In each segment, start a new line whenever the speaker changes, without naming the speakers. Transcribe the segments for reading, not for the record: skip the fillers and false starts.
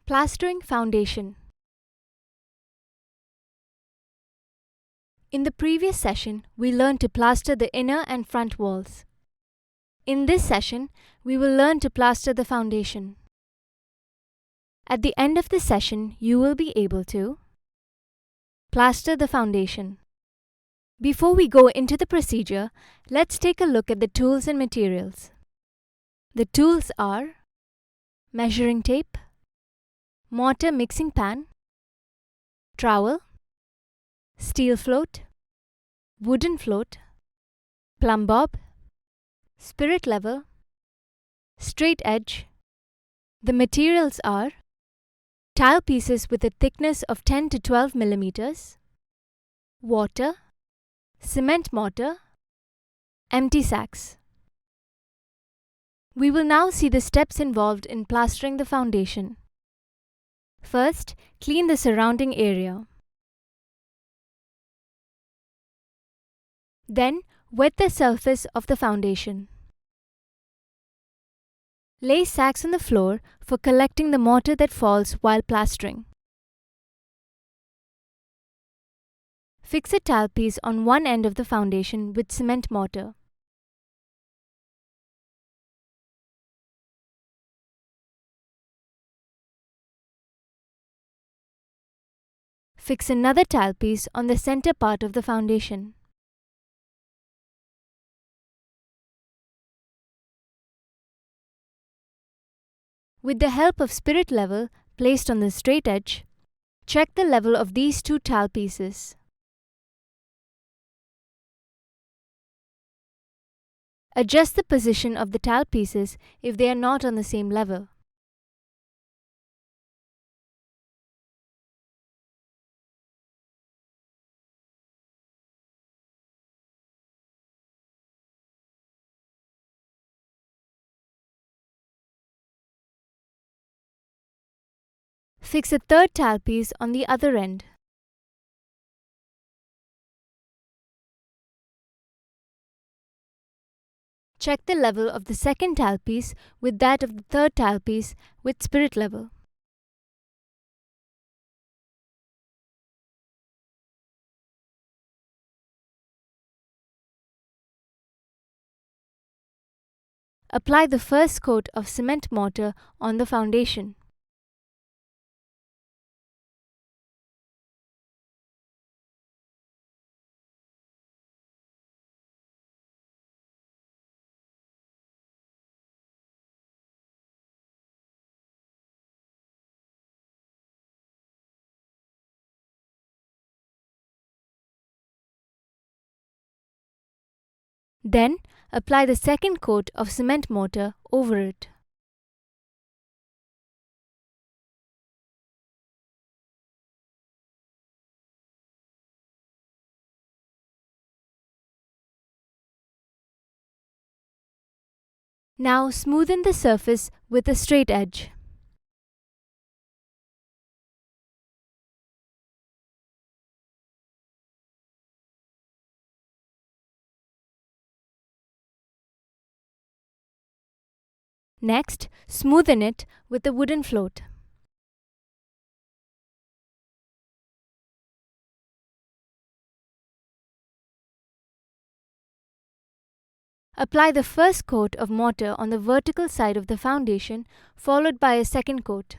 Plastering Foundation. In the previous session, we learned to plaster the inner and front walls. In this session, we will learn to plaster the foundation. At the end of the session, you will be able to plaster the foundation. Before we go into the procedure, let's take a look at the tools and materials. The tools are measuring tape, mortar mixing pan, trowel, steel float, wooden float, plumb bob, spirit level, straight edge. The materials are tile pieces with a thickness of 10 to 12 millimeters, water, cement mortar, empty sacks. We will now see the steps involved in plastering the foundation. First, clean the surrounding area. Then, wet the surface of the foundation. Lay sacks on the floor for collecting the mortar that falls while plastering. Fix a tile piece on one end of the foundation with cement mortar. Fix another tile piece on the center part of the foundation. With the help of spirit level placed on the straight edge, check the level of these two tile pieces. Adjust the position of the tile pieces if they are not on the same level. Fix a third tile piece on the other end. Check the level of the second tile piece with that of the third tile piece with spirit level. Apply the first coat of cement mortar on the foundation. Then, apply the second coat of cement mortar over it. Now smoothen the surface with a straight edge. Next, smoothen it with a wooden float. Apply the first coat of mortar on the vertical side of the foundation, followed by a second coat.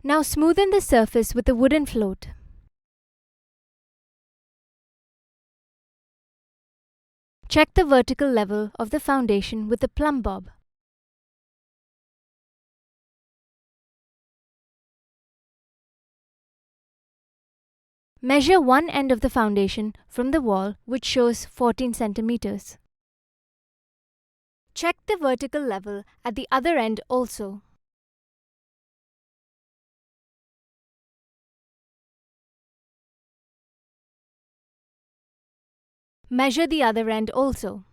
Now smoothen the surface with a wooden float. Check the vertical level of the foundation with a plumb bob. Measure one end of the foundation from the wall, which shows 14 centimeters. Check the vertical level at the other end also. Measure the other end also.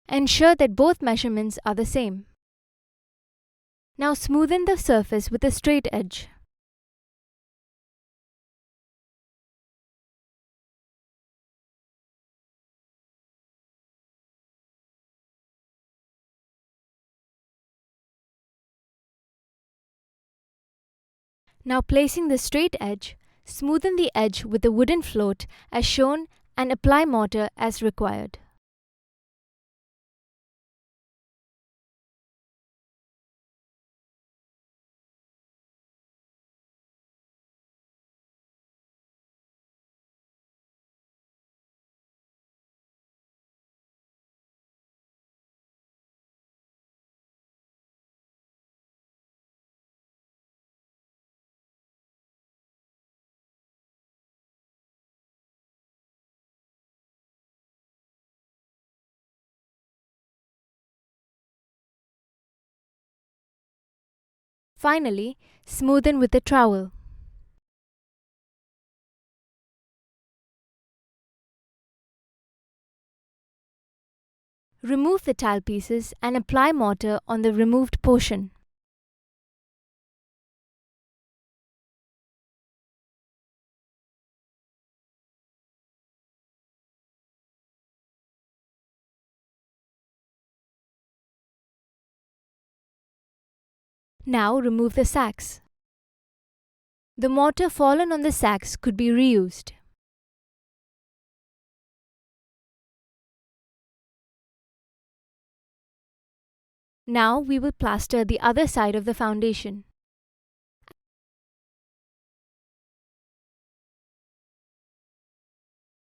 Ensure that both measurements are the same. Now smoothen the surface with a straight edge. Now placing the straight edge, smoothen the edge with the wooden float as shown and apply mortar as required. Finally, smoothen with a trowel. Remove the tile pieces and apply mortar on the removed portion. Now remove the sacks. The mortar fallen on the sacks could be reused. Now we will plaster the other side of the foundation.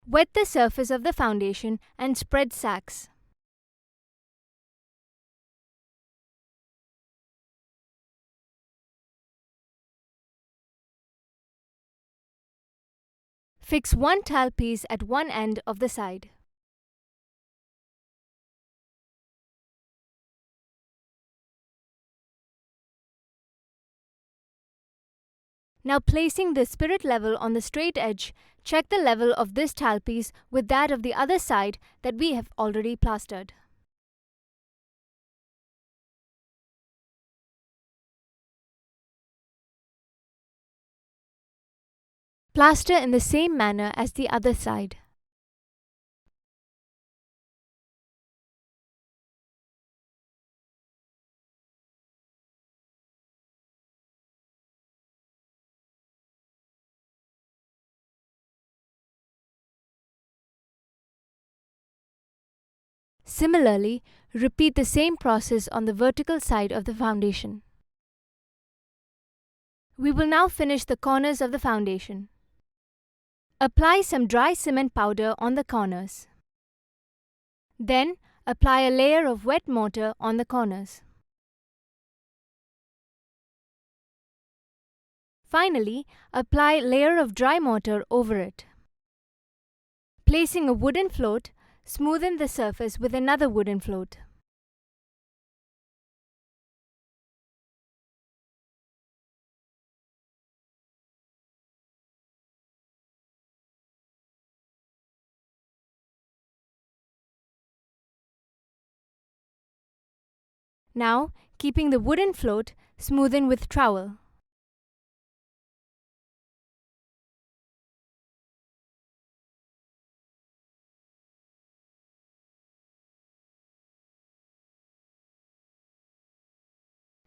Wet the surface of the foundation and spread sacks. Fix one tile piece at one end of the side. Now placing the spirit level on the straight edge, check the level of this tile piece with that of the other side that we have already plastered. Plaster in the same manner as the other side. Similarly, repeat the same process on the vertical side of the foundation. We will now finish the corners of the foundation. Apply some dry cement powder on the corners. Then, apply a layer of wet mortar on the corners. Finally, apply a layer of dry mortar over it. Placing a wooden float, smoothen the surface with another wooden float. Now, keeping the wooden float, smoothen with trowel.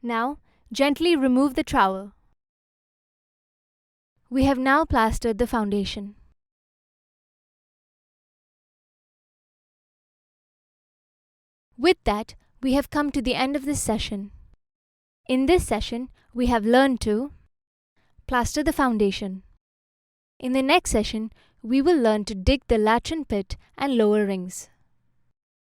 Now, gently remove the trowel. We have now plastered the foundation. With that, we have come to the end of this session. In this session, we have learned to plaster the foundation. In the next session, we will learn to dig the latrine pit and lower rings.